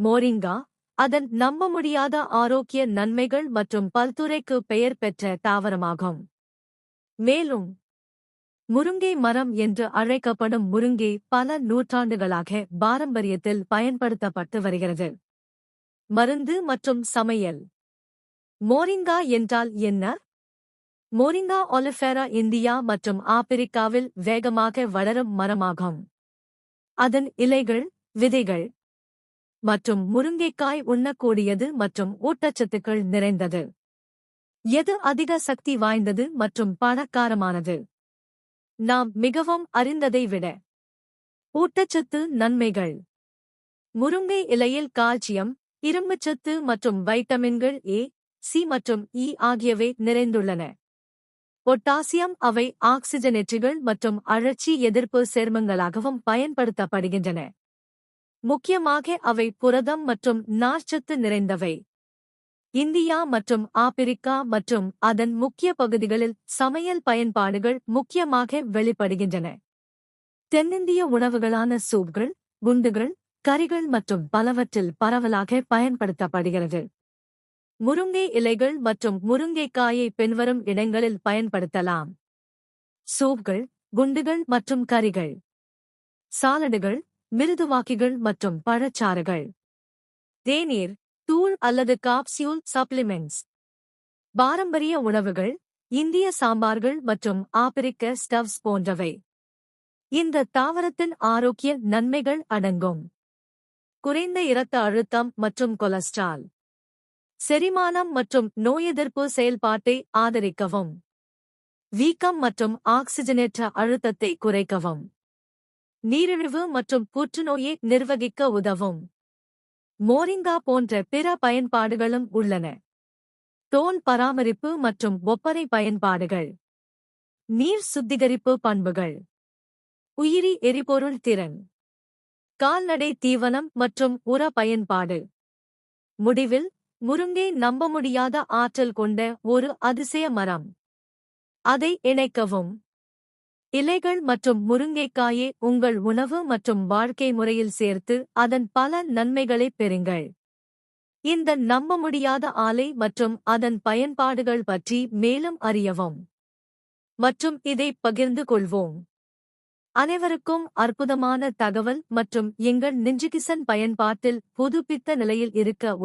மோரிங்கா அதன் நம்ப முடியாத ஆரோக்கிய நன்மைகள் மற்றும் பல்துறைக்கு பெயர் பெற்ற தாவரமாகும். மேலும் முருங்கை மரம் என்று அழைக்கப்படும் முருங்கை பல நூற்றாண்டுகளாக பாரம்பரியத்தில் பயன்படுத்தப்பட்டு வருகிறது. மருந்து மற்றும் சமையல். மோரிங்கா என்றால் என்ன? மோரிங்கா ஒலிஃபெரா இந்தியா மற்றும் ஆப்பிரிக்காவில் வேகமாக வளரும் மரமாகும். அதன் இலைகள், விதைகள் மற்றும் முருங்கைக்காய் உண்ணக்கூடியது மற்றும் ஊட்டச்சத்துக்கள் நிறைந்தது. எது அதிக சக்தி வாய்ந்தது மற்றும் பணக்காரமானது? நாம் மிகவும் அறிந்ததை விட. ஊட்டச்சத்து நன்மைகள். முருங்கை இலையில் கால்சியம், இரும்புச்சத்து மற்றும் வைட்டமின்கள் ஏ, சி மற்றும் இ ஆகியவை நிறைந்துள்ளன. பொட்டாசியம் அவை ஆக்சிஜனேற்றிகள் மற்றும் அழற்சி எதிர்ப்பு சேர்மங்களாகவும் பயன்படுத்தப்படுகின்றன. முக்கியமாக அவை புரதம் மற்றும் நார்ச்சத்து நிறைந்தவை. இந்தியா மற்றும் ஆப்பிரிக்கா மற்றும் அதன் முக்கிய பகுதிகளில் சமையல் பயன்பாடுகள் முக்கியமாக வெளிப்படுகின்றன. தென்னிந்திய உணவுகளான சூப்கள், குண்டுகள், கறிகள் மற்றும் பலவற்றில் பரவலாக பயன்படுத்தப்படுகிறது. முருங்கை இலைகள் மற்றும் முருங்கைக்காயை பின்வரும் இடங்களில் பயன்படுத்தலாம். சூப்கள், குண்டுகள் மற்றும் கறிகள். சாலடுகள், மிருதுவாக்கிகள் மற்றும் பழச்சாறுகள். தேநீர், தூள் அல்லது காப்சியூல் சப்ளிமெண்ட்ஸ். பாரம்பரிய உணவுகள், இந்திய சாம்பார்கள் மற்றும் ஆப்பிரிக்க ஸ்டவ்ஸ் போன்றவை. இந்த தாவரத்தின் ஆரோக்கிய நன்மைகள் அடங்கும். குறைந்த இரத்த அழுத்தம் மற்றும் கொலஸ்ட்ரால். செரிமானம் மற்றும் நோயெதிர்ப்பு செயல்பாட்டை ஆதரிக்கவும். வீக்கம் மற்றும் ஆக்சிஜனேற்ற அழுத்தத்தை குறைக்கவும். நீரிழிவு மற்றும் புற்றுநோயை நிர்வகிக்க உதவும். மோரிங்கா போன்ற பிற பயன்பாடுகளும் உள்ளன. தோல் பராமரிப்பு மற்றும் ஒப்பனை பயன்பாடுகள். நீர் சுத்திகரிப்பு பண்புகள். உயிரி எரிபொருள் திறன். கால்நடை தீவனம் மற்றும் உர பயன்பாடு. முடிவில், முருங்கை நம்ப முடியாத ஆற்றல் கொண்ட ஒரு அதிசய மரம். அதை இணைக்கவும். இலைகள் மற்றும் முருங்கைக்காயை உங்கள் உணவு மற்றும் வாழ்க்கை முறையில் சேர்த்து அதன் பல நன்மைகளைப் பெறுங்கள். இந்த நம்ப முடியாத ஆலை மற்றும் அதன் பயன்பாடுகள் பற்றி மேலும் அறியவும் மற்றும் இதை பகிர்ந்து கொள்வோம். அனைவருக்கும் அற்புதமான தகவல் மற்றும் எங்கள் நிஞ்சுகிசன் பயன்பாட்டில் புதுப்பித்த நிலையில் இருக்க